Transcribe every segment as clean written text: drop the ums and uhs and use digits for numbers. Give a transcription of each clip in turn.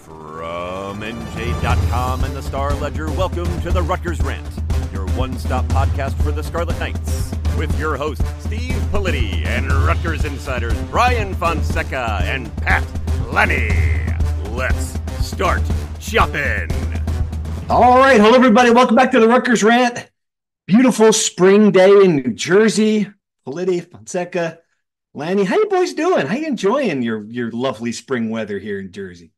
From NJ.com and the Star Ledger, welcome to the Rutgers Rant, your one-stop podcast for the Scarlet Knights, with your hosts Steve Politti and Rutgers insiders Brian Fonseca and Pat Lenny. Let's start chopping. All right, hello everybody. Welcome back to the Rutgers Rant. Beautiful spring day in New Jersey. Politti, Fonseca, Lanny, how you boys doing? How you enjoying your lovely spring weather here in Jersey?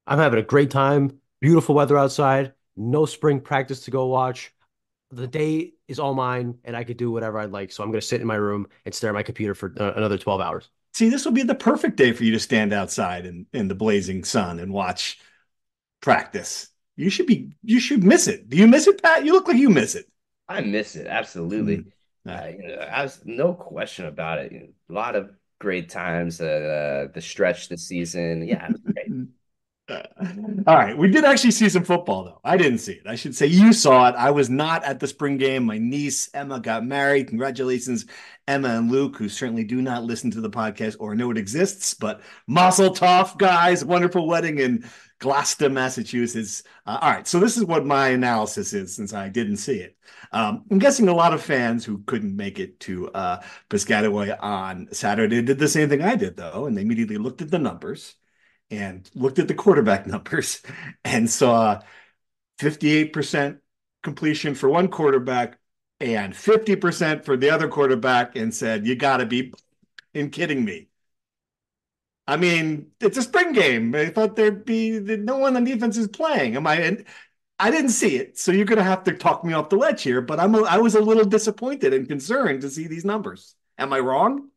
I'm having a great time. Beautiful weather outside. No spring practice to go watch. The day is all mine, and I could do whatever I'd like. So I'm going to sit in my room and stare at my computer for another 12 hours. See, this will be the perfect day for you to stand outside in the blazing sun and watch practice. You should miss it. Do you miss it, Pat? You look like you miss it. I miss it. Absolutely. I was no question about it. A lot of great times, the stretch this season. Yeah, it was great. All right. We did actually see some football, though. I didn't see it. I should say you saw it. I was not at the spring game. My niece, Emma, got married. Congratulations, Emma and Luke, who certainly do not listen to the podcast or know it exists. But mazel tov, guys. Wonderful wedding in Gloucester, Massachusetts. All right. So this is what my analysis is since I didn't see it. I'm guessing a lot of fans who couldn't make it to Piscataway on Saturday did the same thing I did, though, and they immediately looked at the numbers and looked at the quarterback numbers and saw 58% completion for one quarterback and 50% for the other quarterback and said, you got to be kidding me. I mean, it's a spring game. I thought there'd be no one on defense is playing. I didn't see it, so you're going to have to talk me off the ledge here, but I was a little disappointed and concerned to see these numbers. Am I wrong?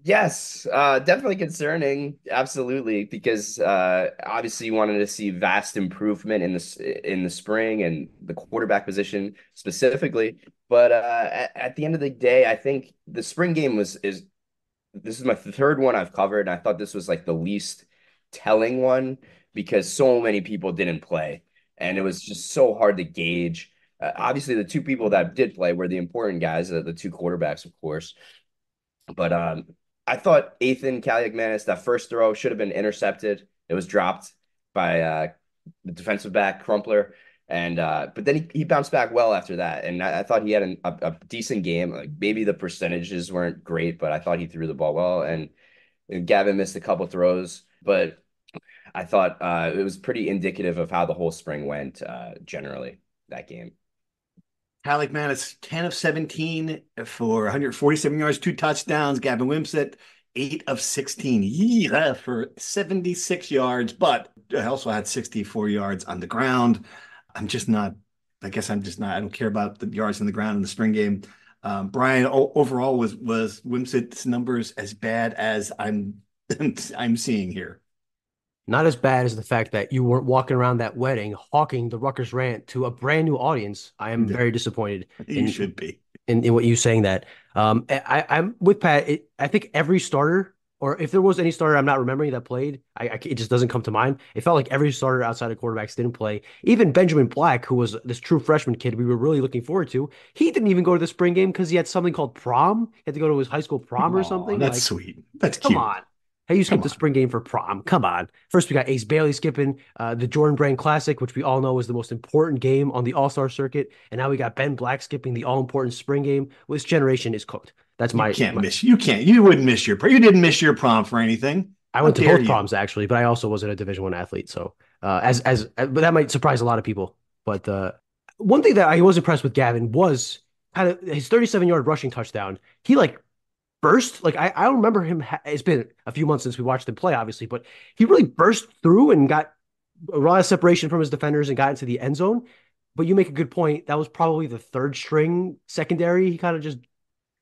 Yes, definitely concerning. Absolutely, because obviously you wanted to see vast improvement in the spring and the quarterback position specifically. But at the end of the day, I think the spring game this is my third one I've covered, and I thought this was like the least telling one because so many people didn't play, and it was just so hard to gauge. Obviously, the two people that did play were the important guys, the two quarterbacks, of course. But I thought Ethan Kaliakmanis, that first throw should have been intercepted. It was dropped by the defensive back Crumpler, and but then he bounced back well after that. And I thought he had a decent game. Like maybe the percentages weren't great, but I thought he threw the ball well. And Gavin missed a couple throws, but I thought it was pretty indicative of how the whole spring went generally that game. Kaliakmanis, 10 of 17 for 147 yards, 2 touchdowns. Gavin Wimsatt, 8 of 16 for 76 yards, but I also had 64 yards on the ground. I don't care about the yards on the ground in the spring game. Brian, overall, was Wimsatt's numbers as bad as I'm seeing here? Not as bad as the fact that you weren't walking around that wedding hawking the Rutgers Rant to a brand new audience. I am very disappointed. You should be. In what you saying that. I'm with Pat. I think every starter, or if there was any starter I'm not remembering that played, it just doesn't come to mind. It felt like every starter outside of quarterbacks didn't play. Even Benjamin Black, who was this true freshman kid we were really looking forward to, he didn't even go to the spring game because he had something called prom. He had to go to his high school prom or something. That's sweet. That's cute. Come on. Hey, you skipped the spring game for prom. Come on. First, we got Ace Bailey skipping the Jordan Brand Classic, which we all know is the most important game on the All-Star circuit. And now we got Ben Black skipping the all-important spring game. Well, this generation is cooked. That's my... You wouldn't miss your prom. You didn't miss your prom for anything. I went to both proms, actually, but I also wasn't a Division I athlete. So, but that might surprise a lot of people. But one thing that I was impressed with Gavin was kind of his 37-yard rushing touchdown. He burst. Like I don't remember him. It's been a few months since we watched him play, obviously, but he really burst through and got a lot of separation from his defenders and got into the end zone. But you make a good point. That was probably the third string secondary. He kind of just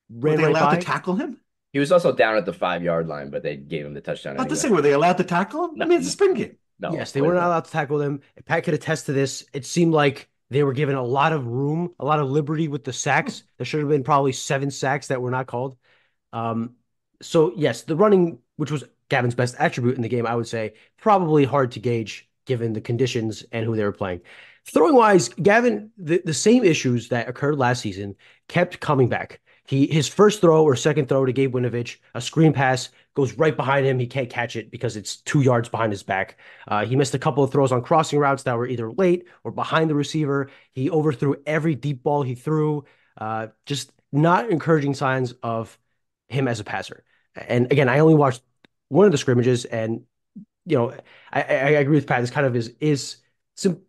ran Were they allowed by. to tackle him? He was also down at the 5-yard line, but they gave him the touchdown. I was about to say, were they allowed to tackle him? No. I mean, it's a spring game. No. Yes, they were not allowed to tackle them. Pat could attest to this. It seemed like they were given a lot of room, a lot of liberty with the sacks. There should have been probably 7 sacks that were not called. So yes, the running, which was Gavin's best attribute in the game, I would say probably hard to gauge given the conditions and who they were playing. Throwing wise, Gavin, the same issues that occurred last season kept coming back. His first throw or second throw to Gabe Winovich, a screen pass goes right behind him. He can't catch it because it's 2 yards behind his back. He missed a couple of throws on crossing routes that were either late or behind the receiver. He overthrew every deep ball he threw. Just not encouraging signs of him as a passer. And again, I only watched one of the scrimmages, and I agree with Pat. This kind of is sim,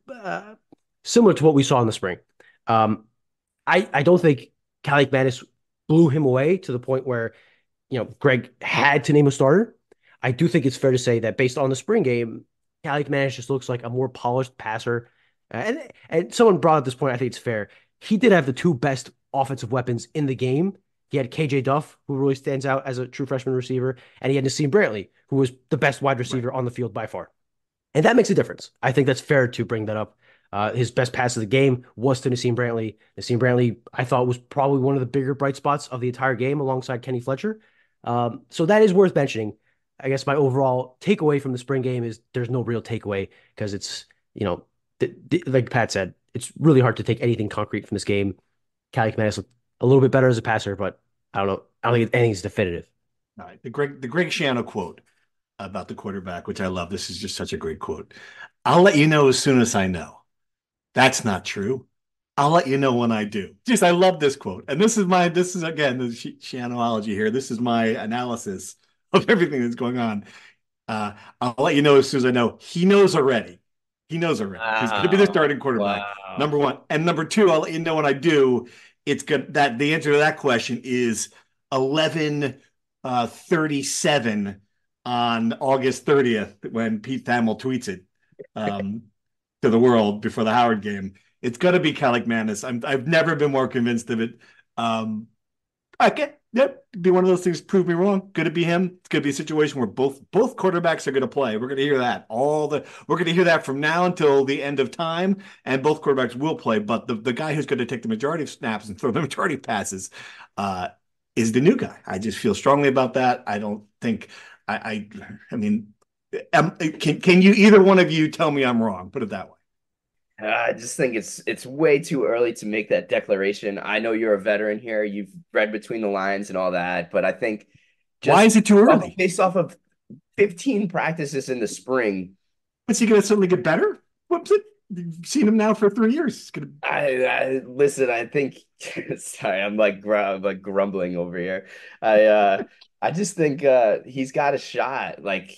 similar to what we saw in the spring. Um, I don't think Cali McManus blew him away to the point where Greg had to name a starter. I do think it's fair to say that based on the spring game, Cali McManus just looks like a more polished passer. And someone brought up this point. I think it's fair. He did have the two best offensive weapons in the game. He had KJ Duff, who really stands out as a true freshman receiver, and he had Nassim Brantley, who was the best wide receiver on the field by far. And that makes a difference. I think that's fair to bring that up. His best pass of the game was to Nassim Brantley. Nassim Brantley, I thought, was probably one of the bigger bright spots of the entire game alongside Kenny Fletcher. So that is worth mentioning. I guess my overall takeaway from the spring game is there's no real takeaway because it's, like Pat said, it's really hard to take anything concrete from this game. Cali McManus looked a little bit better as a passer, but I don't know. I don't think anything's definitive. All right. The Greg Schiano quote about the quarterback, which I love. This is just such a great quote. I'll let you know as soon as I know. That's not true. I'll let you know when I do. Just, I love this quote. And this is again, the Schianology here. This is my analysis of everything that's going on. I'll let you know as soon as I know. He knows already. He knows already. He's going to be the starting quarterback. Wow. Number one. And number two, I'll let you know when I do. It's good that the answer to that question is 11:37 on August 30th when Pete Thamel tweets it to the world before the Howard game. It's going to be Cali McManus. I've never been more convinced of it. Okay, yep, be one of those things. Prove me wrong. Going to be him. It's going to be a situation where both quarterbacks are going to play. We're going to hear that we're going to hear that from now until the end of time, and both quarterbacks will play. But the guy who's going to take the majority of snaps and throw the majority of passes is the new guy. I just feel strongly about that. I don't think I mean, can you either one of you tell me I'm wrong? Put it that way. I just think it's way too early to make that declaration. I know you're a veteran here. You've read between the lines and all that, but I think why is it too early? Based off of 15 practices in the spring. Is he going to suddenly get better? Whoops it. You've seen him now for 3 years. I listen. I think. Sorry, I'm like grumbling over here. I just think he's got a shot. Like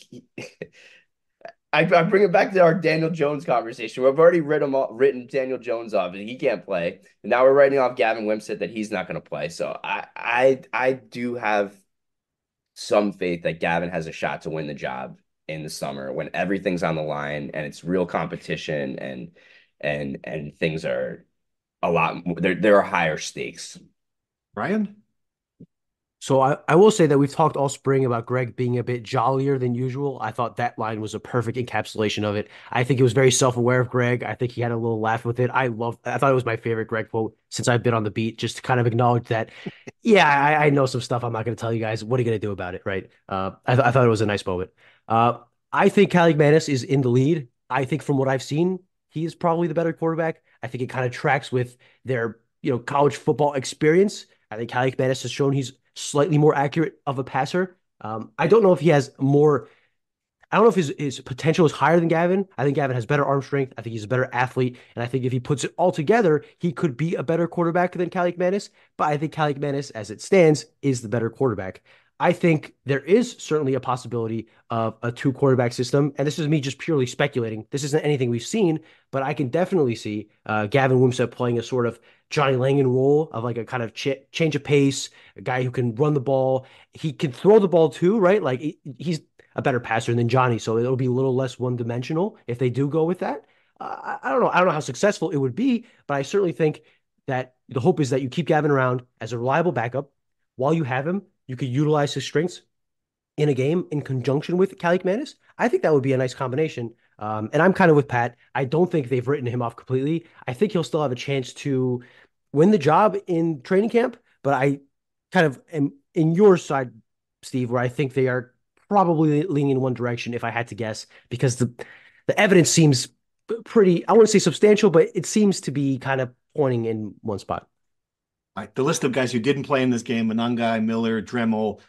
I bring it back to our Daniel Jones conversation. We've already written Daniel Jones off, and he can't play. And now we're writing off Gavin Wimsatt that he's not going to play. So I do have some faith that Gavin has a shot to win the job in the summer when everything's on the line and it's real competition and things are a lot more, there are higher stakes. Ryan? So I will say that we've talked all spring about Greg being a bit jollier than usual. I thought that line was a perfect encapsulation of it. I think it was very self-aware of Greg. I think he had a little laugh with it. I thought it was my favorite Greg quote since I've been on the beat, just to kind of acknowledge that, yeah, I know some stuff I'm not going to tell you guys. What are you going to do about it, right? I thought it was a nice moment. I think Cali McManus is in the lead. I think from what I've seen, he is probably the better quarterback. I think it kind of tracks with their college football experience. I think Cali McManus has shown he's slightly more accurate of a passer. I don't know if he has more. I don't know if his potential is higher than Gavin. I think Gavin has better arm strength. I think he's a better athlete. And I think if he puts it all together, he could be a better quarterback than Cali McManus. But I think Cali McManus, as it stands, is the better quarterback. I think there is certainly a possibility of a two quarterback system. And this is me just purely speculating. This isn't anything we've seen, but I can definitely see Gavin Wimsatt playing a sort of Johnny Langan role of like a kind of change of pace, a guy who can run the ball. He can throw the ball too, right? Like he's a better passer than Johnny, so it'll be a little less one-dimensional if they do go with that. I don't know. I don't know how successful it would be, but I certainly think that the hope is that you keep Gavin around as a reliable backup. While you have him, you could utilize his strengths in a game in conjunction with Cali McManus. I think that would be a nice combination. And I'm kind of with Pat. I don't think they've written him off completely. I think he'll still have a chance to win the job in training camp, but I kind of am in your side, Steve, where I think they are probably leaning in one direction if I had to guess, because the evidence seems pretty, I want to say substantial, but it seems to be kind of pointing in one spot. All right, the list of guys who didn't play in this game: Monangai, Miller, Dremel,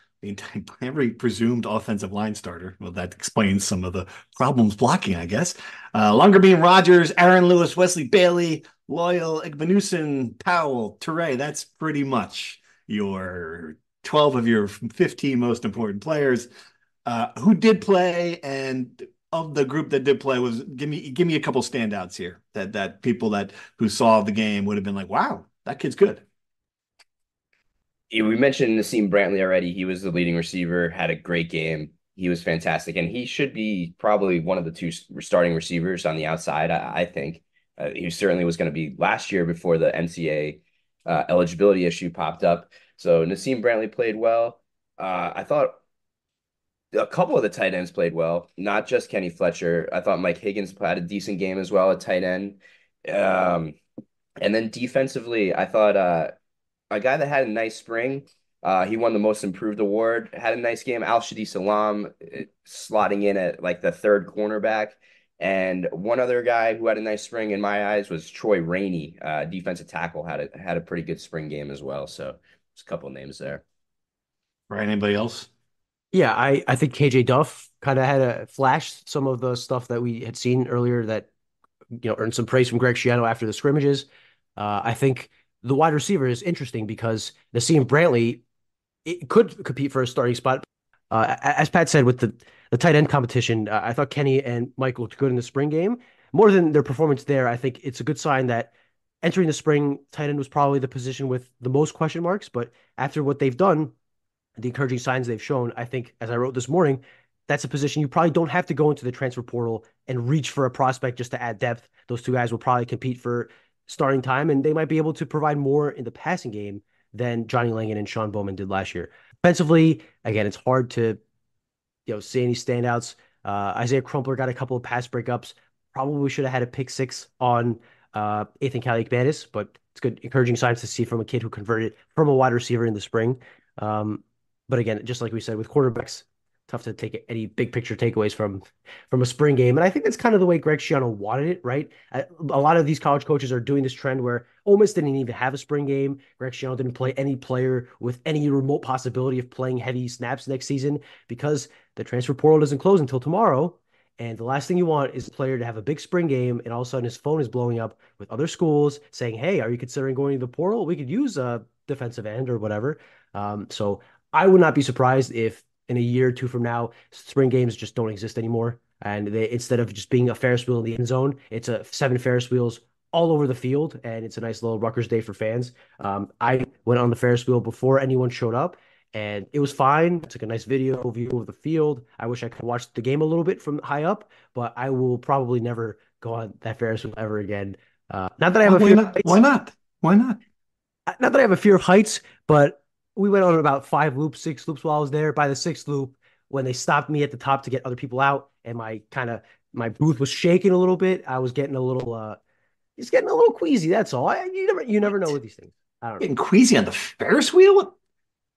every presumed offensive line starter. Well, that explains some of the problems blocking, I guess. Longerbeam, Rogers, Aaron Lewis, Wesley Bailey, Loyal, Igbenuson, Powell, Teray. That's pretty much your 12 of your 15 most important players. Who did play, and of the group that did play, was give me a couple standouts here that people who saw the game would have been like, wow, that kid's good. Yeah, we mentioned Nassim Brantley already. He was the leading receiver, had a great game. He was fantastic, and he should be probably one of the two starting receivers on the outside. I think he certainly was going to be last year before the NCAA eligibility issue popped up. So Nassim Brantley played well. I thought a couple of the tight ends played well, not just Kenny Fletcher. I thought Mike Higgins had a decent game as well at tight end. Um, and then defensively, I thought a guy that had a nice spring. He won the most improved award, had a nice game. Al Shadi Salam slotting in at like the third cornerback. And one other guy who had a nice spring in my eyes was Troy Rainey, defensive tackle, had a pretty good spring game as well. So there's a couple of names there. Right? Anybody else? Yeah, I think KJ Duff kind of had a flash some of the stuff that we had seen earlier that earned some praise from Greg Schiano after the scrimmages. I think the wide receiver is interesting because Nassim Brantley it could compete for a starting spot. As Pat said, with the tight end competition, I thought Kenny and Mike looked good in the spring game. More than their performance there, I think it's a good sign that entering the spring, tight end was probably the position with the most question marks. But after what they've done, the encouraging signs they've shown, I think, as I wrote this morning, that's a position you probably don't have to go into the transfer portal and reach for a prospect just to add depth. Those two guys will probably compete for starting time, and they might be able to provide more in the passing game than Johnny Langan and Sean Bowman did last year. Offensively, again, it's hard to see any standouts. Isaiah Crumpler got a couple of pass breakups. Probably should have had a pick six on Ethan Kaliakmanis, but it's good, encouraging signs to see from a kid who converted from a wide receiver in the spring. But again, just like we said, with quarterbacks, tough to take any big picture takeaways from a spring game. And I think that's kind of the way Greg Schiano wanted it, right? A lot of these college coaches are doing this trend where Ole Miss didn't even have a spring game. Greg Schiano didn't play any player with any remote possibility of playing heavy snaps next season because the transfer portal doesn't close until tomorrow. And the last thing you want is a player to have a big spring game and all of a sudden his phone is blowing up with other schools saying, hey, are you considering going to the portal? We could use a defensive end or whatever. So I would not be surprised if in a year or two from now, spring games just don't exist anymore. And they, instead of just being a Ferris wheel in the end zone, it's a 7 Ferris wheels all over the field. And it's a nice little Rutgers day for fans. I went on the Ferris wheel before anyone showed up and it was fine. I took a nice video view of the field. I wish I could watch the game a little bit from high up, but I will probably never go on that Ferris wheel ever again. Not that I have a fear of heights. Why not? Why not? Not that I have a fear of heights, but we went on about 5 loops, 6 loops while I was there. By the 6th loop, when they stopped me at the top to get other people out, and my booth was shaking a little bit, I was getting a little just getting a little queasy. That's all. You never know with these things. I don't know. Getting queasy on the Ferris wheel?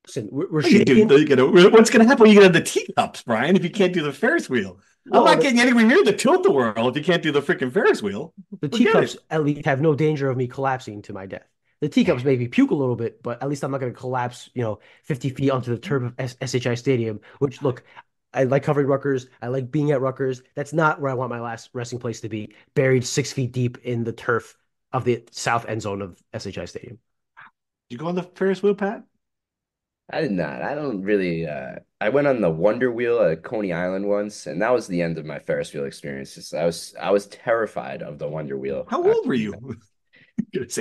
Listen, we're You shaking. what's going to happen when you get on the teacups, Brian, if you can't do the Ferris wheel? I'm not getting anywhere near the tilt-a-whirl if you can't do the freaking Ferris wheel. The teacups at least have no danger of me collapsing to my death. The teacups maybe puke a little bit, but at least I'm not going to collapse, 50 feet onto the turf of SHI Stadium, which, look, I like covering Rutgers. I like being at Rutgers. That's not where I want my last resting place to be, buried 6 feet deep in the turf of the south end zone of SHI Stadium. Did you go on the Ferris wheel, Pat? I did not. I don't really. I went on the Wonder Wheel at Coney Island once, and that was the end of my Ferris wheel experiences. I was terrified of the Wonder Wheel. How old were you?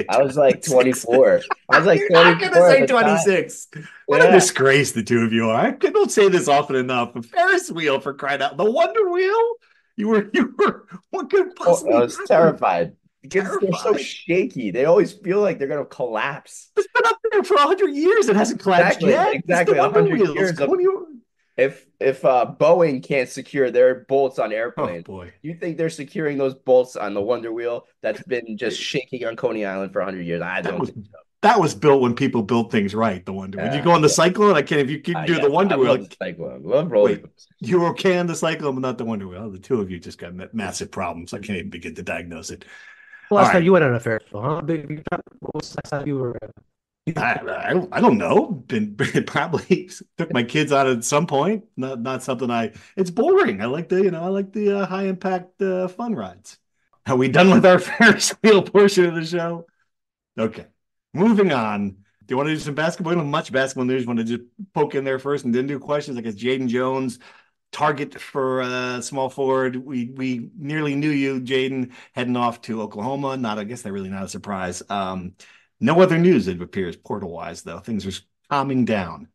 I was like 24. I was like You're not 24 gonna say at the time. 26. What a Yeah. disgrace the two of you are. I don't say this often enough. A Ferris wheel, for crying out. The Wonder Wheel? You were what could I possibly was happen? terrified because they're so Terrified. shaky. They always feel like they're gonna collapse. It's been up there for 100 years. It hasn't collapsed Exactly, yet. exactly. It's the Wonder 100 Wheels. years of- Coney- If Boeing can't secure their bolts on Oh airplanes, boy. you think they're securing those bolts on the Wonder Wheel that's been just shaking on Coney Island for 100 years? I That don't was think so. that was built when people built things right, the Wonder Wheel. You go on the Cyclone, I can't if you can do Yeah, the Wonder I Wheel. love the Cyclone. Love roller Wait, coasters. you were okay on the Cyclone, but not the Wonder Wheel. The two of you just got massive problems. I can't even begin to diagnose it. Last All time right. you went on a Ferris wheel, huh? What was the last time you were? I don't know. Been probably took my kids out at some point. Not something it's boring. I like the high impact fun rides. Are we done with our Ferris wheel portion of the show? Okay. Moving on. Do you want to do some basketball? We don't have much basketball news. Want to just poke in there first and then do questions? Like, it's Jaden Jones, target for small forward. We nearly knew you, Jaden, heading off to Oklahoma. I guess they're really not a surprise. No other news, it appears, portal wise, though. Things are calming down.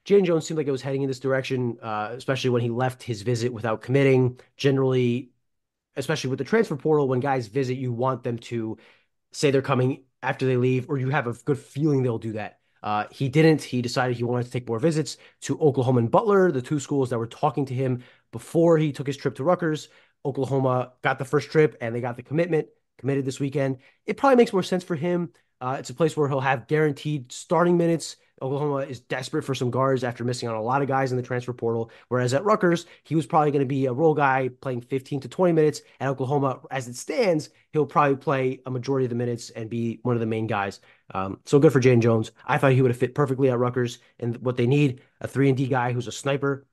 Jaden Jones seemed like it was heading in this direction, especially when he left his visit without committing. Generally, especially with the transfer portal, when guys visit, you want them to say they're coming after they leave, or you have a good feeling they'll do that. He didn't. He decided he wanted to take more visits to Oklahoma and Butler, the two schools that were talking to him before he took his trip to Rutgers. Oklahoma got the first trip and they got the committed this weekend. It probably makes more sense for him. It's a place where he'll have guaranteed starting minutes. Oklahoma is desperate for some guards after missing on a lot of guys in the transfer portal. Whereas at Rutgers, he was probably going to be a role guy playing 15 to 20 minutes. At Oklahoma, as it stands, he'll probably play a majority of the minutes and be one of the main guys. So good for Jaden Jones. I thought he would have fit perfectly at Rutgers. And what they need, a 3-and-D guy who's a sniper.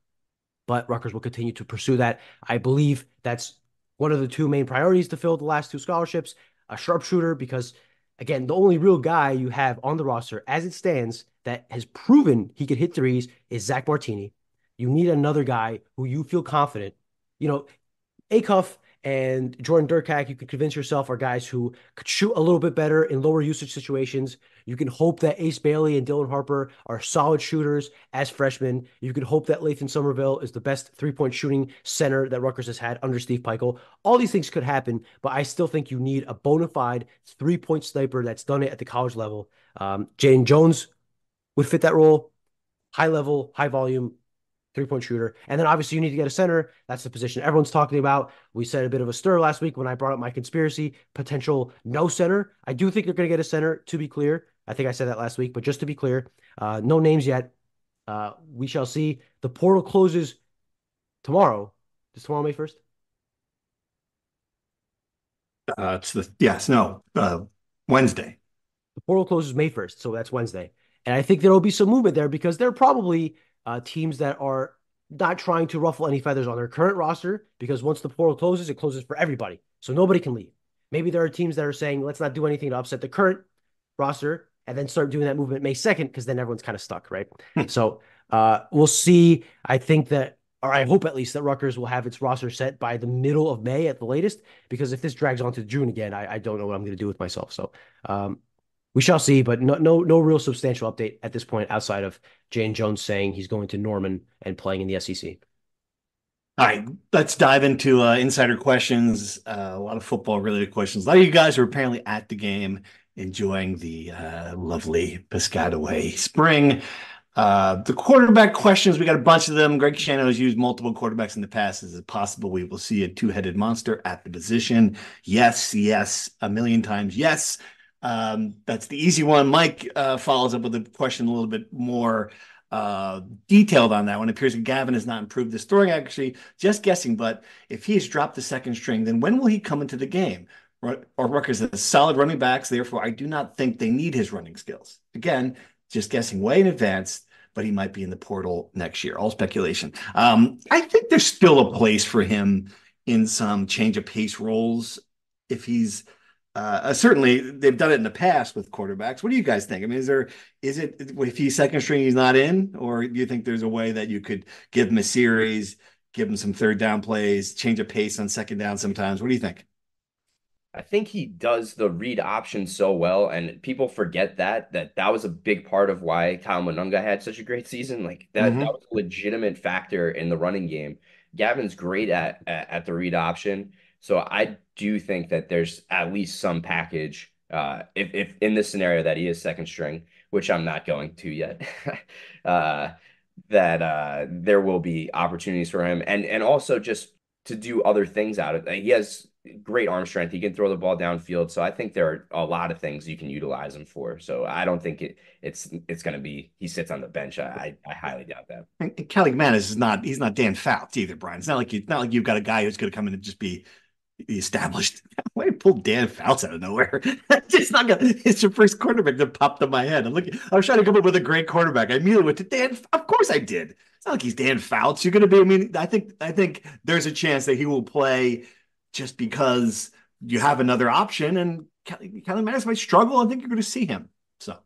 But Rutgers will continue to pursue that. I believe that's one of the two main priorities to fill the last two scholarships, a sharpshooter, because again, the only real guy you have on the roster as it stands that has proven he could hit threes is Zach Martini. You need another guy who you feel confident. Acuff and Jordan Durkak, you could convince yourself, are guys who could shoot a little bit better in lower usage situations. You can hope that Ace Bailey and Dylan Harper are solid shooters as freshmen. You can hope that Lathan Somerville is the best three-point shooting center that Rutgers has had under Steve Peichel. All these things could happen, but I still think you need a bona fide three-point sniper that's done it at the college level. Jaden Jones would fit that role. High level, high volume, three-point shooter. And then obviously you need to get a center. That's the position everyone's talking about. We said a bit of a stir last week when I brought up my conspiracy, potential no center. I do think they're going to get a center, to be clear. I think I said that last week, but just to be clear, no names yet. We shall see. The portal closes tomorrow. Is tomorrow May 1st? Wednesday. The portal closes May 1st, so that's Wednesday. And I think there will be some movement there because there are probably teams that are not trying to ruffle any feathers on their current roster, because once the portal closes, it closes for everybody. So nobody can leave. Maybe there are teams that are saying, let's not do anything to upset the current roster and then start doing that movement May 2nd, because then everyone's kind of stuck, right? So we'll see. I think that, or I hope at least, that Rutgers will have its roster set by the middle of May at the latest, because if this drags on to June again, I don't know what I'm going to do with myself. So we shall see, but no real substantial update at this point outside of Jaden Jones saying he's going to Norman and playing in the SEC. All right, let's dive into insider questions. A lot of football-related questions. A lot of you guys are apparently at the game, enjoying the lovely Piscataway spring. The quarterback questions, we got a bunch of them. Greg Schiano has used multiple quarterbacks in the past. Is it possible we will see a two-headed monster at the position? Yes, a million times yes. That's the easy one. Mike follows up with a question a little bit more detailed on that one. It appears that Gavin has not improved the throwing accuracy. Just guessing, but if he has dropped the second string, then when will he come into the game? Or Rutgers has solid running backs, therefore I do not think they need his running skills. Again, just guessing way in advance, but he might be in the portal next year. All speculation. I think there's still a place for him in some change of pace roles if he's certainly they've done it in the past with quarterbacks. What do you guys think? I mean, is it if he's second string, he's not in, or do you think there's a way that you could give him a series, give him some third down plays, change a pace on second down sometimes? What do you think? I think he does the read option so well, and people forget that was a big part of why Kyle Monunga had such a great season. Like that was a legitimate factor in the running game. Gavin's great at the read option, so I do think that there's at least some package if in this scenario that he is second string, which I'm not going to yet. That there will be opportunities for him, and also just to do other things out of it. He has great arm strength. He can throw the ball downfield. So I think there are a lot of things you can utilize him for. So I don't think it's going to be he sits on the bench. I highly doubt that. And Kelly McManus he's not Dan Fouts either, Brian. It's not like you've got a guy who's going to come in and just be He established. Why pull Dan Fouts out of nowhere? It's not gonna. It's your first quarterback that popped in my head. I was trying to come up with a great quarterback. I immediately went to Dan. Of course, I did. It's not like he's Dan Fouts. You're gonna be. I mean, I think there's a chance that he will play just because you have another option, and Kelly Manis might struggle. I think you're going to see him. So.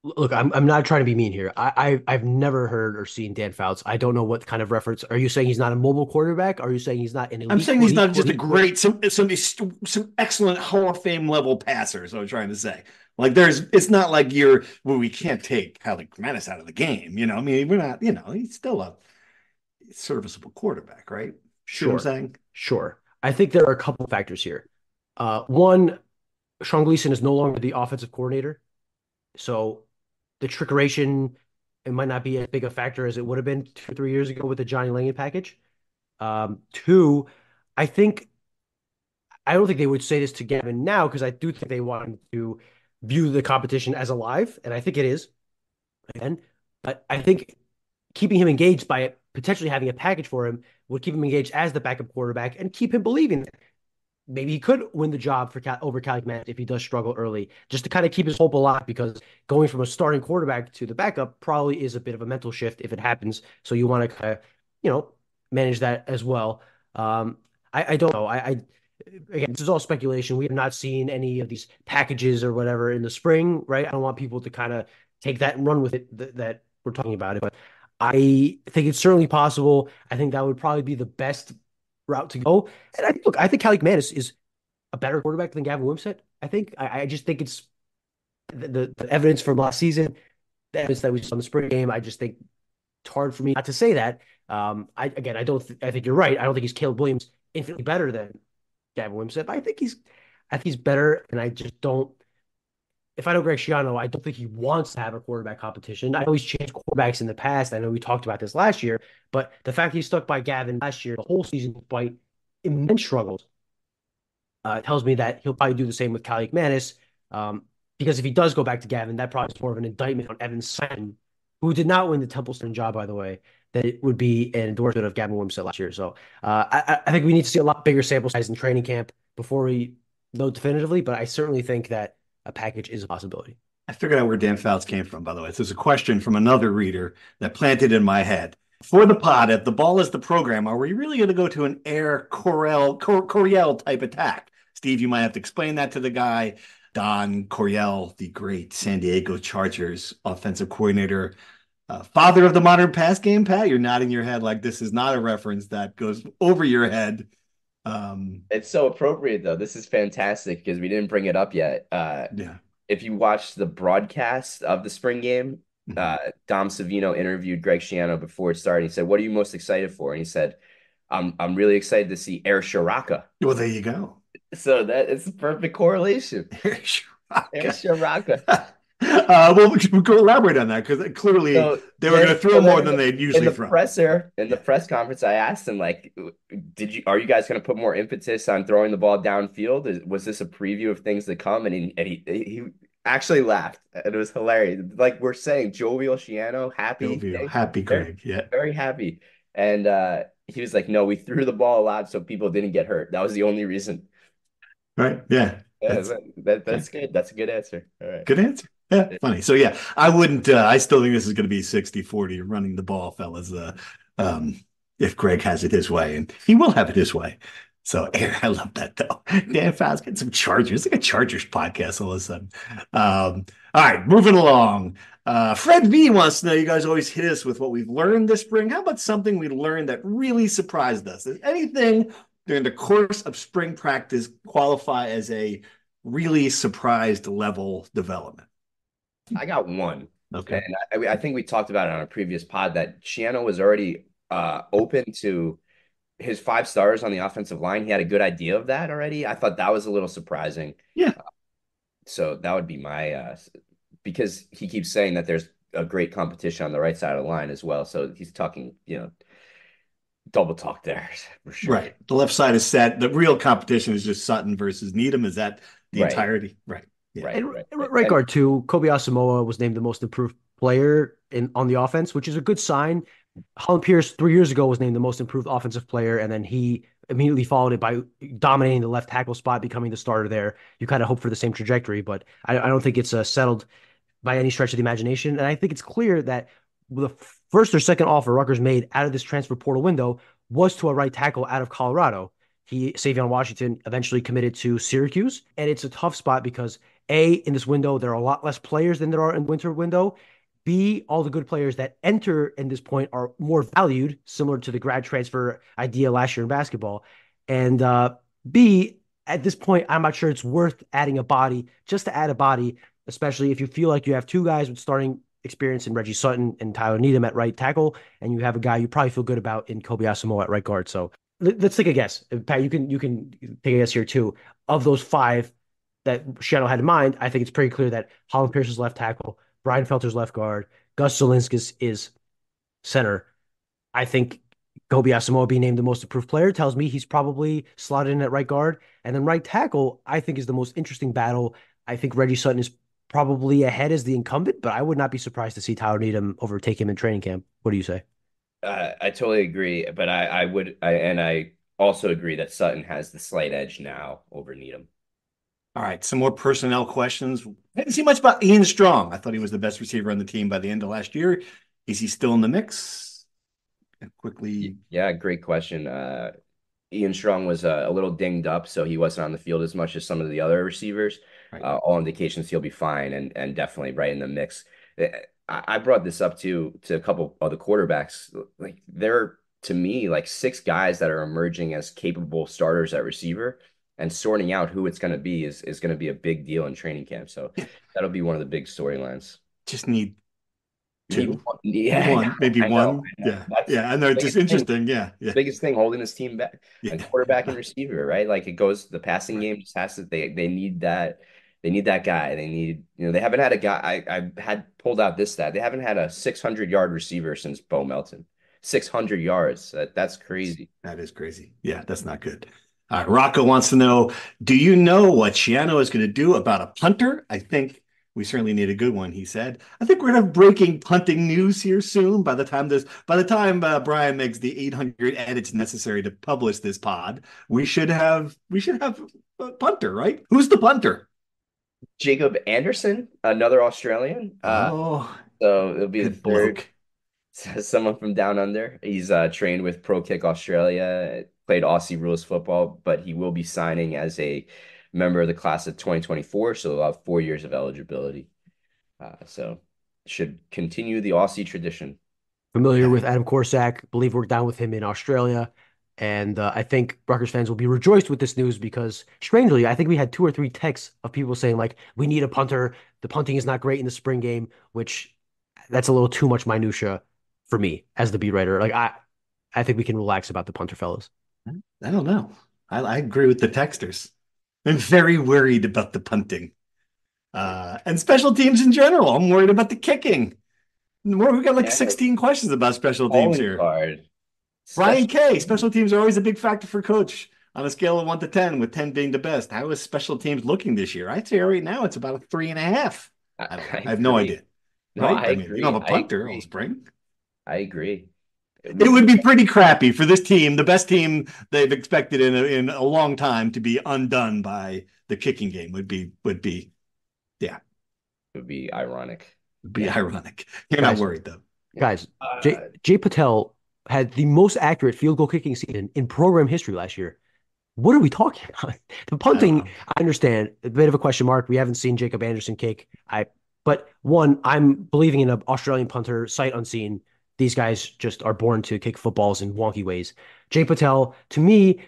Look, I'm not trying to be mean here. I've never heard or seen Dan Fouts. I don't know what kind of reference. Are you saying he's not a mobile quarterback? Are you saying he's not an elite? I'm saying he's not just a great some excellent Hall of Fame level passer. So I'm trying to say, like, it's not like we can't take Kelly Manis out of the game. I mean, we're not. He's still a serviceable quarterback, right? See what I'm saying? Sure. I think there are a couple of factors here. One, Sean Gleason is no longer the offensive coordinator, so the trickeration, it might not be as big a factor as it would have been 2 or 3 years ago with the Johnny Langan package. Two, I don't think they would say this to Gavin now because I do think they want him to view the competition as alive, and I think it is. Again, but I think keeping him engaged by potentially having a package for him would keep him engaged as the backup quarterback and keep him believing that maybe he could win the job over Calic Matt if he does struggle early, just to kind of keep his hope alive, because going from a starting quarterback to the backup probably is a bit of a mental shift if it happens. So you want to kind of, manage that as well. I don't know. Again, this is all speculation. We have not seen any of these packages or whatever in the spring, right? I don't want people to kind of take that and run with it that we're talking about it, but I think it's certainly possible. I think that would probably be the best route to go. And I think Calic Manis is a better quarterback than Gavin Wimsatt. I just think it's the evidence from last season, the evidence that we saw in the spring game. I just think it's hard for me not to say that. I think you're right. I don't think he's Caleb Williams infinitely better than Gavin Wimsatt, but I think he's better. And I just don't. If I know Greg Schiano, I don't think he wants to have a quarterback competition. I know he's changed quarterbacks in the past. I know we talked about this last year, but the fact he stuck by Gavin last year, the whole season, despite immense struggles, tells me that he'll probably do the same with Calic Manis. Because if he does go back to Gavin, that probably is more of an indictment on Evan Sutton, who did not win the Templeton job, by the way, that it would be an endorsement of Gavin Wimsatt last year. So I think we need to see a lot bigger sample size in training camp before we know definitively, but I certainly think that a package is a possibility. I figured out where Dan Fouts came from, by the way. So there's a question from another reader that planted in my head. For the pod, if the ball is the program, are we really going to go to an Air Coryell type attack? Steve, you might have to explain that to the guy. Don Coryell, the great San Diego Chargers offensive coordinator, father of the modern pass game. Pat, you're nodding your head like this is not a reference that goes over your head. It's so appropriate, though. This is fantastic because we didn't bring it up yet. Yeah. If you watched the broadcast of the spring game, Dom Savino interviewed Greg Schiano before it started. He said, "What are you most excited for?" And he said, I'm really excited to see Air Shiraka." Well, there you go. So that it's a perfect correlation. Air Shiraka. Air Shiraka. Well, we can elaborate on that because clearly they were going to throw more than they'd usually throw. In the press conference, I asked him, like, are you guys going to put more impetus on throwing the ball downfield? Was this a preview of things to come? And he actually laughed, and it was hilarious. Like we're saying, jovial Schiano, happy Greg, yeah, very happy. And he was like, "No, we threw the ball a lot so people didn't get hurt. That was the only reason." Right? Yeah. That's good. That's a good answer. All right. Good answer. Yeah, funny. So yeah, I wouldn't. I still think this is going to be 60-40 running the ball, fellas. If Greg has it his way, and he will have it his way. So I love that though. Dan Fouts getting some Chargers. It's like a Chargers podcast all of a sudden. All right, moving along. Fred V wants to know, you guys always hit us with what we've learned this spring. How about something we learned that really surprised us? Does anything during the course of spring practice qualify as a really surprised level development? I got one. Okay. And I think we talked about it on a previous pod that Schiano was already open to his 5 stars on the offensive line. He had a good idea of that already. I thought that was a little surprising. Yeah. So that would be my because he keeps saying that there's a great competition on the right side of the line as well. So he's talking, double talk there for sure. Right. The left side is set. The real competition is just Sutton versus Needham. Is that the entirety? Right. Yeah. Right guard too. Kobe Asamoah was named the most improved player on the offense, which is a good sign. Holland Pierce 3 years ago was named the most improved offensive player, and then he immediately followed it by dominating the left tackle spot, becoming the starter there. You kind of hope for the same trajectory, but I don't think it's settled by any stretch of the imagination. And I think it's clear that the first or second offer Rutgers made out of this transfer portal window was to a right tackle out of Colorado. Savion Washington, eventually committed to Syracuse. And it's a tough spot because in this window, there are a lot less players than there are in the winter window. B, all the good players that enter in this point are more valued, similar to the grad transfer idea last year in basketball. And B, at this point, I'm not sure it's worth adding a body just to add a body, especially if you feel like you have two guys with starting experience in Reggie Sutton and Tyler Needham at right tackle, and you have a guy you probably feel good about in Kobe Asamoah at right guard. So let's take a guess. Pat, you can take a guess here too. Of those five that Shadow had in mind, I think it's pretty clear that Holland Pierce is left tackle, Brian Felter's left guard, Gus Zielinskis is center. I think Kobe Asamoah being named the most improved player tells me he's probably slotted in at right guard. And then right tackle, I think, is the most interesting battle. I think Reggie Sutton is probably ahead as the incumbent, but I would not be surprised to see Tyler Needham overtake him in training camp. What do you say? I totally agree, but I also agree that Sutton has the slight edge now over Needham. All right, some more personnel questions. I didn't see much about Ian Strong. I thought he was the best receiver on the team by the end of last year. Is he still in the mix? Quickly. Yeah, great question. Ian Strong was a little dinged up, so he wasn't on the field as much as some of the other receivers. Right. All indications he'll be fine and definitely right in the mix. I brought this up to a couple of the quarterbacks. Like they're to me like six guys that are emerging as capable starters at receiver, and sorting out who it's going to be is going to be a big deal in training camp. So that'll be one of the big storylines. Just need two. Yeah, one, maybe I one. know. Yeah, yeah. I know. Just interesting. Yeah, yeah. Biggest thing holding this team back, Yeah. and quarterback and receiver, right? Like it goes, the passing game just has to. They need that. They need that guy. They need, they haven't had a guy. I had pulled out this stat. They haven't had a 600-yard receiver since Bo Melton. 600 yards. That's crazy. That is crazy. Yeah, that's not good. All right, Rocco wants to know, do you know what Shiano is going to do about a punter? I think we certainly need a good one, he said. I think we're going to have breaking punting news here soon. By the time Brian makes the 800 edits necessary to publish this pod, we should have a punter, right? Who's the punter? Jacob Anderson, another Australian. So it'll be the third bloke. Someone from down under. He's trained with Pro Kick Australia, played Aussie rules football, but he will be signing as a member of the class of 2024, so they'll have 4 years of eligibility. So should continue the Aussie tradition. Familiar with Adam Corsack, believe we're down with him in Australia. And I think Rutgers fans will be rejoiced with this news because, strangely, I think we had 2 or 3 texts of people saying, like, we need a punter. The punting is not great in the spring game, which that's a little too much minutia for me as the beat writer. Like, I think we can relax about the punter, fellas. I don't know. I agree with the texters. I'm very worried about the punting. And special teams in general. I'm worried about the kicking. We got like 16 questions about special teams here. Brian K. Special teams are always a big factor for coach on a scale of 1 to 10, with 10 being the best. How is special teams looking this year? I'd say right now it's about a 3.5. I have no idea. No, right? I agree. You don't have a punter all spring. I agree. It would be pretty crappy for this team, the best team they've expected in a long time, to be undone by the kicking game. Would be yeah. It would be ironic. Would be ironic. You're not worried though. Guys, Jay Patel had the most accurate field goal kicking season in program history last year. What are we talking about? The punting, I understand, a bit of a question mark. We haven't seen Jacob Anderson kick. But one, I'm believing in an Australian punter, sight unseen. These guys just are born to kick footballs in wonky ways. Jay Patel, to me,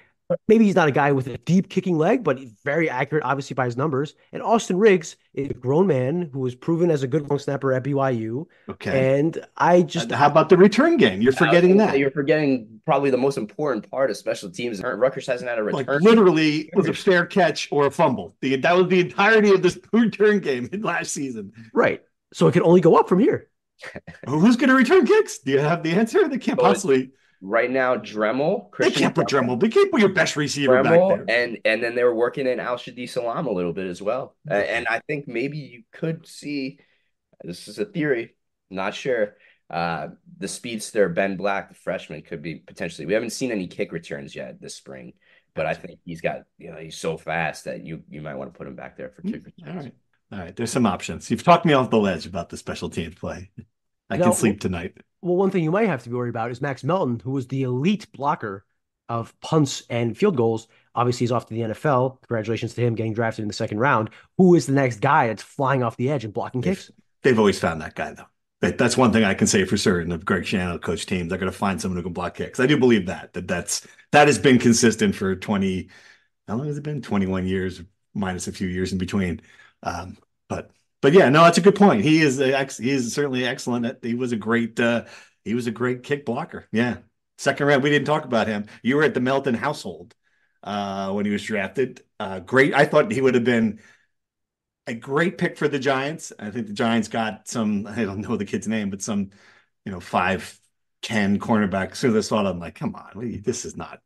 maybe he's not a guy with a deep kicking leg, but he's very accurate, obviously, by his numbers. And Austin Riggs is a grown man who was proven as a good long snapper at BYU. Okay. And I just... How about the return game? You're forgetting that. You're forgetting probably the most important part of special teams. Rutgers hasn't had a return. Like literally, it was a fair catch or a fumble. That was the entirety of this return game last season. Right. So it can only go up from here. Who's going to return kicks? Do you have the answer? They can't possibly... Right now, Dremel. They can't put Dremel. They can't put your best receiver back there. And then they were working in Al-Shadi Salam a little bit as well. And I think maybe you could see, this is a theory, not sure, The speedster Ben Black, the freshman, could be potentially. We haven't seen any kick returns yet this spring, but I think he's got, he's so fast that you might want to put him back there for kick All returns. right. All right. There's some options. You've talked me off the ledge about the special teams play. I can Now, sleep tonight. well, one thing you might have to be worried about is Max Melton, who was the elite blocker of punts and field goals. Obviously, he's off to the NFL. Congratulations to him getting drafted in the second round. Who is the next guy that's flying off the edge and blocking They've, kicks? they've always found that guy, though. That's one thing I can say for certain. If Greg Schiano coach teams, they're going to find someone who can block kicks. I do believe that has been consistent for 20. How long has it been? 21 years, minus a few years in between. Um, but yeah, no, that's a good point. He is certainly excellent. He was a great kick blocker. Yeah. Second round, we didn't talk about him. You were at the Melton household when he was drafted. Great. I thought he would have been a great pick for the Giants. I think the Giants got some, I don't know the kid's name, but some, 5'10" cornerback. So this thought, I'm like, come on, this is not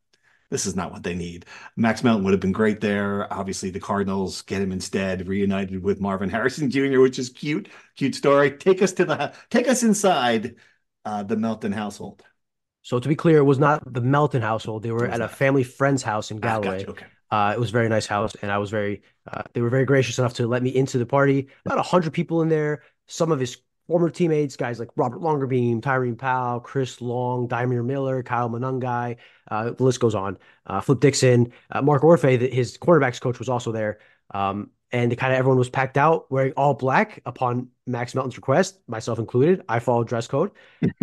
what they need. Max Melton would have been great there. Obviously, the Cardinals get him instead, reunited with Marvin Harrison Jr., which is cute story. Take us inside the Melton household. So to be clear, it was not the Melton household. They It were was at a not. family friend's house in Galloway. Gotcha. Okay. It was a very nice house, and they were very gracious enough to let me into the party. About 100 people in there. Some of his former teammates, guys like Robert Longerbeam, Tyrone Powell, Chris Long, Dymere Miller, Kyle Monangai. The list goes on. Flip Dixon, Mark Orfe, his quarterbacks coach, was also there. And kind of everyone was packed out wearing all black upon Max Melton's request, myself included. I followed dress code.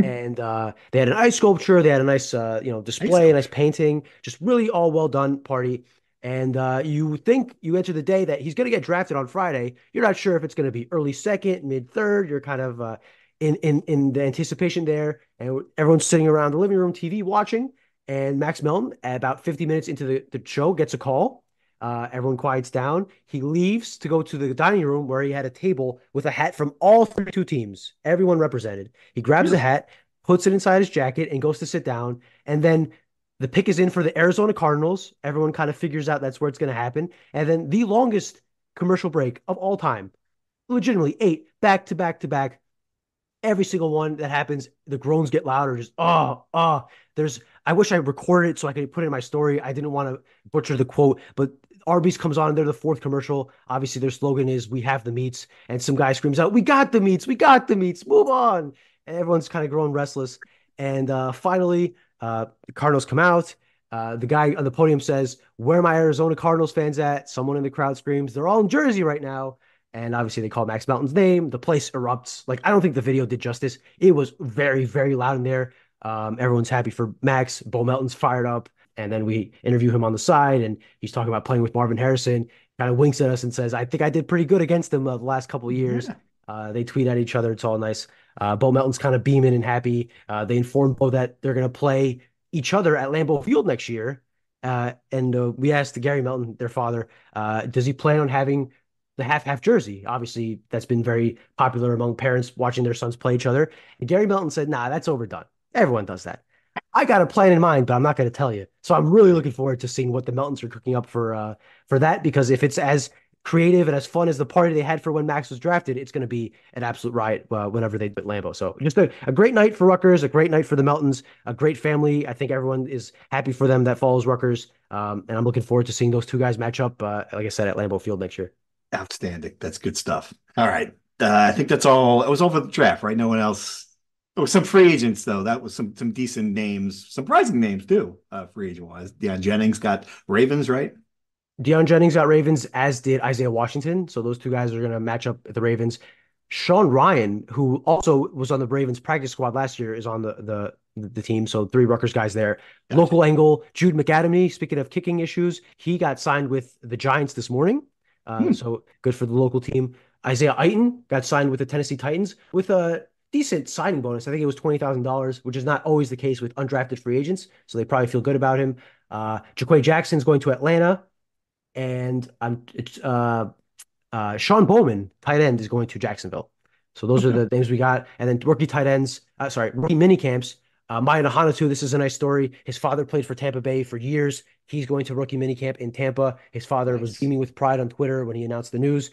And they had an ice sculpture. They had a nice, display, a nice painting. Just really all well done party. And you think you enter the day that he's going to get drafted on Friday. You're not sure if it's going to be early second, mid third. You're kind of in the anticipation there, and everyone's sitting around the living room TV watching. And Max Melton, at about 50 minutes into the show, gets a call. Everyone quiets down. He leaves to go to the dining room where he had a table with a hat from all 32 teams, everyone represented. He grabs the hat, puts it inside his jacket, and goes to sit down. And then the pick is in for the Arizona Cardinals. Everyone kind of figures out that's where it's going to happen. And then the longest commercial break of all time, legitimately 8 back to back to back. Every single one that happens, the groans get louder. Just I wish I recorded it so I could put it in my story. I didn't want to butcher the quote, but Arby's comes on and they're the fourth commercial. Obviously, their slogan is "We have the meats," and some guy screams out, "We got the meats! We got the meats! Move on!" And everyone's kind of growing restless. And finally, the Cardinals come out. The guy on the podium says, "Where are my Arizona Cardinals fans at?" Someone in the crowd screams, "They're all in Jersey right now." And obviously, they call Max Melton's name. The place erupts. Like, I don't think the video did justice. It was very, very loud in there. Everyone's happy for Max. Bo Melton's fired up. And then we interview him on the side, and he's talking about playing with Marvin Harrison. Kind of winks at us and says, "I think I did pretty good against him the last couple of years." They tweet at each other. It's all nice. Bo Melton's kind of beaming and happy. They informed Bo that they're going to play each other at Lambeau Field next year. And we asked Gary Melton, their father, does he plan on having the half-half jersey? Obviously, that's been very popular among parents watching their sons play each other. And Gary Melton said, "Nah, that's overdone. Everyone does that." I got a plan in mind, but I'm not going to tell you. So I'm really looking forward to seeing what the Meltons are cooking up for that, because if it's as creative and as fun as the party they had for when Max was drafted, it's going to be an absolute riot whenever they put Lambeau. So just a great night for Rutgers, a great night for the Meltons, a great family. I think everyone is happy for them that follows Rutgers. And I'm looking forward to seeing those two guys match up, like I said, at Lambeau Field next year. Outstanding. That's good stuff. All right. I think that's all. It was over the draft, right? No one else. Oh, some free agents though. That was some decent names, surprising names too. Free agent wise, Deion Jennings got Ravens, right? Deion Jennings got Ravens, as did Isaiah Washington. So those two guys are going to match up at the Ravens. Sean Ryan, who also was on the Ravens practice squad last year, is on the team. So 3 Rutgers guys there. Gotcha. Local angle, Jude McAdamy, speaking of kicking issues, he got signed with the Giants this morning. So good for the local team. Isaiah Aiton got signed with the Tennessee Titans with a decent signing bonus. I think it was $20,000, which is not always the case with undrafted free agents. So they probably feel good about him. Jaquay Jackson's going to Atlanta. And Sean Bowman, tight end, is going to Jacksonville. So those are the names we got. And then rookie tight ends, rookie mini camps. Maya Nahanatu, this is a nice story. His father played for Tampa Bay for years. He's going to rookie minicamp in Tampa. His father was beaming with pride on Twitter when he announced the news.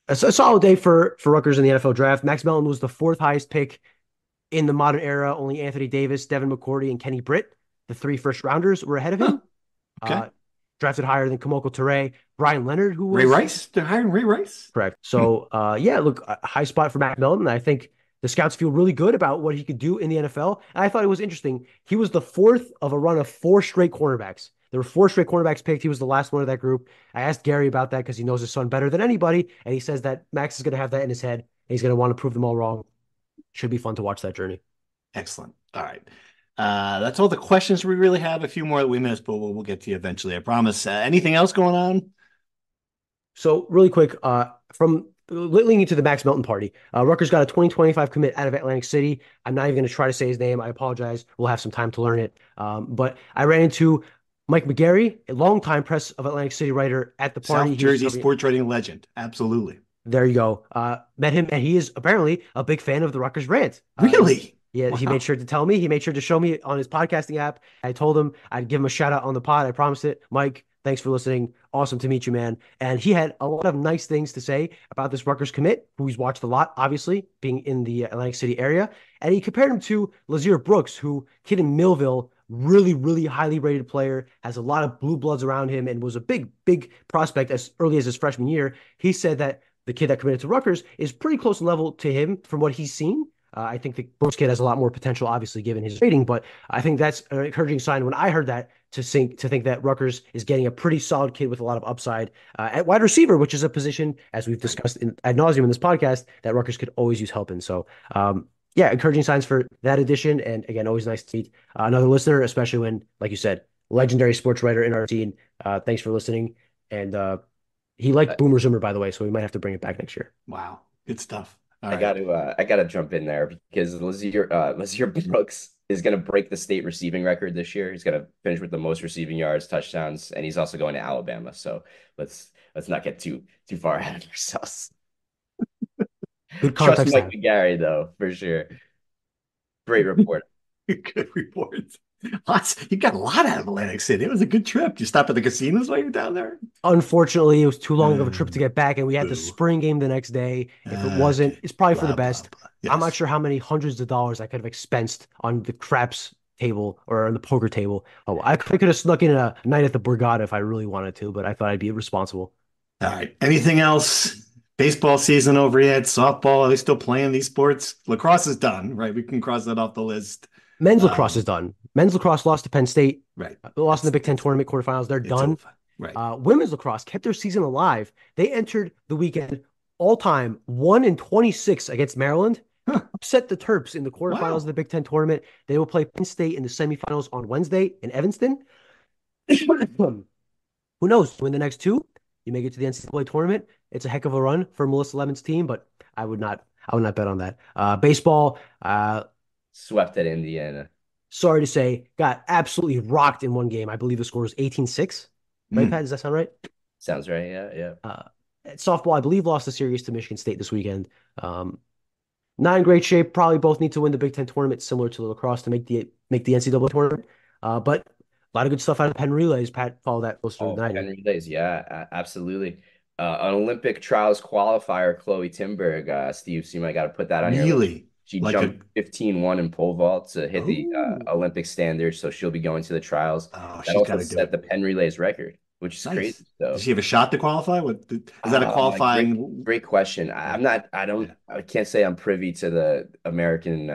A solid day for Rutgers in the NFL draft. Max Melton was the 4th highest pick in the modern era, only Anthony Davis, Devin McCourty, and Kenny Britt, the 3 first-rounders, were ahead of Huh. him. Okay. Drafted higher than Kamoko Toure, Brian Leonard, who Ray was Rice? They're hiring Ray Rice? correct. So, yeah, look, a high spot for Max Melton. I think the scouts feel really good about what he could do in the NFL. And I thought it was interesting. He was the fourth of a run of 4 straight cornerbacks. There were 4 straight cornerbacks picked. He was the last one of that group. I asked Gary about that because he knows his son better than anybody. And he says that Max is going to have that in his head. And he's going to want to prove them all wrong. Should be fun to watch that journey. Excellent. All right. That's all the questions we really have. A few more that we missed, but we'll get to you eventually, I promise. Anything else going on? So really quick, from leading into the Max Melton party, Rutgers got a 2025 commit out of Atlantic City. I'm not even going to try to say his name. I apologize. We'll have some time to learn it. But I ran into Mike McGarry, a longtime Press of Atlantic City writer at the party. South Jersey sports writing legend. Absolutely. There you go. Met him, and he is apparently a big fan of the Rutgers Rant. Really? Yeah, Wow. He made sure to tell me. He made sure to show me on his podcasting app. I told him I'd give him a shout out on the pod. I promised it. Mike, thanks for listening. Awesome to meet you, man. And he had a lot of nice things to say about this Rutgers commit, who he's watched a lot, obviously, being in the Atlantic City area. And he compared him to Lazier Brooks, who kid in Millville, really, really highly rated player, has a lot of blue bloods around him, and was a big, big prospect as early as his freshman year. He said that the kid that committed to Rutgers is pretty close in level to him from what he's seen. I think the Brooks kid has a lot more potential, obviously, given his rating, but I think that's an encouraging sign when I heard that to think that Rutgers is getting a pretty solid kid with a lot of upside at wide receiver, which is a position, as we've discussed ad nauseum in this podcast, that Rutgers could always use help in. So, yeah, encouraging signs for that addition. And again, always nice to meet another listener, especially when, like you said, legendary sports writer in our scene. Thanks for listening. And he liked Boomer Zoomer, by the way, so we might have to bring it back next year. Wow. Good stuff. All I right. got to jump in there because Lazier Brooks is going to break the state receiving record this year. He's going to finish with the most receiving yards, touchdowns, and he's also going to Alabama. So let's not get too far ahead of ourselves. Good Trust context. Mike McGarry though, for sure. Great report. Good report. You got a lot out of Atlantic City. It was a good trip. You stop at the casinos while you're down there? Unfortunately, it was too long of a trip to get back, and we had Boo. the spring game the next day. If it wasn't, Okay. it's probably for Blah, the best. blah, blah. Yes. I'm not sure how many hundreds of dollars I could have expensed on the craps table or on the poker table. Oh, I could have snuck in a night at the Borgata if I really wanted to, but I thought I'd be responsible. All right. Anything else? Baseball season over yet? Softball? Are they still playing these sports? Lacrosse is done, right? We can cross that off the list. Men's lacrosse is done. Men's lacrosse lost to Penn State. Right. Lost in the Big Ten tournament quarterfinals. They're done. Over. Right. Women's lacrosse kept their season alive. They entered the weekend all-time 1-26 against Maryland. Upset the Terps in the quarterfinals of the Big Ten tournament. They will play Penn State in the semifinals on Wednesday in Evanston. Who knows? Win the next 2. You may get to the NCAA tournament. It's a heck of a run for Melissa Lemon's team, but I would not bet on that. Baseball, swept at Indiana. Sorry to say, got absolutely rocked in one game. I believe the score was 18-6. Right, Pat? Does that sound right? Sounds right. Yeah. Softball, I believe, lost the series to Michigan State this weekend. Not in great shape. Probably both need to win the Big Ten tournament, similar to lacrosse, to make the NCAA tournament. But a lot of good stuff out of Penn Relays. Pat, follow that closer than I do. Penn Relays, yeah, absolutely. An Olympic trials qualifier, Chloe Timberg, Steve, so you might got to put that on your list. She jumped 15-1 in pole vault to hit the Olympic standard, so she'll be going to the trials. That also set the Penn Relays record, which is crazy. So, does she have a shot to qualify? Is that a qualifying? Great question. I can't say I'm privy to the American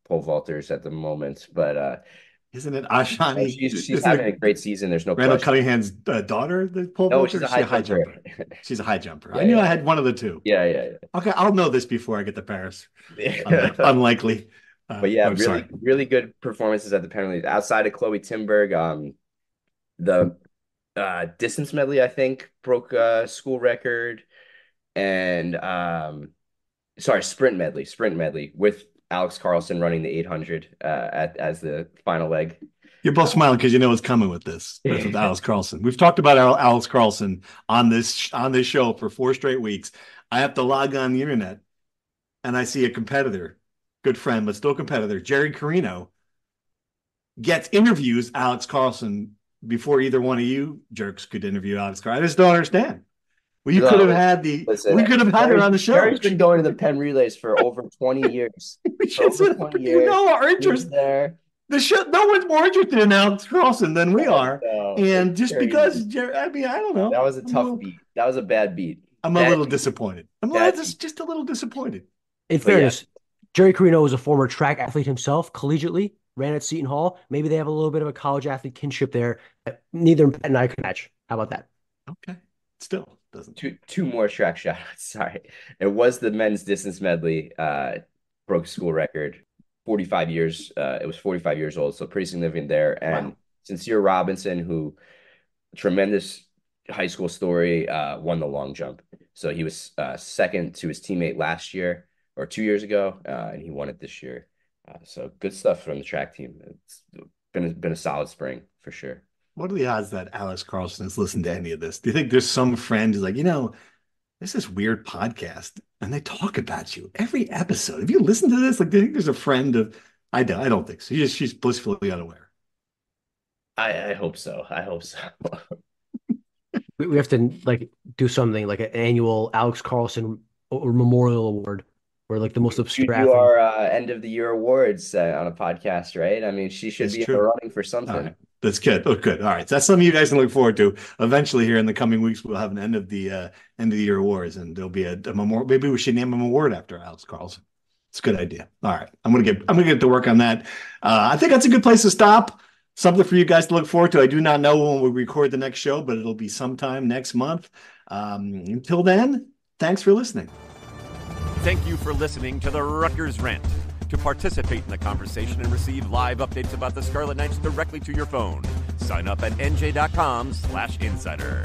pole vaulters at the moment, but isn't it Ashani? She's having a great season. There's no Randall question. Cunningham's daughter, the pole vaulter? She's a high jumper. She's a high jumper. Yeah, I knew I had one of the two. Yeah. Okay, I'll know this before I get to Paris. Unlikely. But yeah, really good performances at the penalties. Outside of Chloe Timberg, the distance medley, I think, broke a school record. And sprint medley with Alex Carlson running the 800 as the final leg. You're both smiling because you know what's coming with this. With Alex Carlson. We've talked about Alex Carlson on this show for 4 straight weeks. I have to log on the internet and I see a competitor, good friend, but still competitor, Jerry Carino, interviews Alex Carlson before either one of you jerks could interview Alex Carlson. I just don't understand. We could have had her on the show. Jerry's been going to the Penn Relays for over 20 years. You know our interest there. The show, no one's more interested in Alex Carlson than we are. And just because, I mean, I don't know. That was a tough beat. That was a bad beat. I'm a little disappointed. Just a little disappointed. In fairness, Jerry Carino was a former track athlete himself, collegiately, ran at Seton Hall. Maybe they have a little bit of a college athlete kinship there. Neither Pat and I could match. How about that? Okay. Still doesn't. Two more track shout outs. Sorry. It was the men's distance medley, broke school record. 45 years. It was 45 years old, so pretty significant there. And Sincere Robinson, who tremendous high school story, won the long jump. So he was second to his teammate last year or 2 years ago, and he won it this year. So good stuff from the track team. It's been a solid spring for sure. What are the odds that Alex Carlson has listened to any of this? Do you think there's some friend who's like, there's this weird podcast and they talk about you every episode? Have you listened to this? Like, do you think there's a friend of? I don't think so. She's blissfully unaware. I hope so. We have to do something like an annual Alex Carlson or Memorial Award, where like the most obscure. You do our end of the year awards on a podcast, right? I mean, she should be in the running for something. Right. That's good. Oh, good. All right. So that's something you guys can look forward to. Eventually, here in the coming weeks, we'll have an end of the year awards, and there'll be a memorial. Maybe we should name him an award after Alex Carlson. It's a good idea. All right. I'm gonna get to work on that. I think that's a good place to stop. Something for you guys to look forward to. I do not know when we record the next show, but it'll be sometime next month. Until then, thanks for listening. Thank you for listening to the Rutgers Rant. To participate in the conversation and receive live updates about the Scarlet Knights directly to your phone, sign up at NJ.com/insider.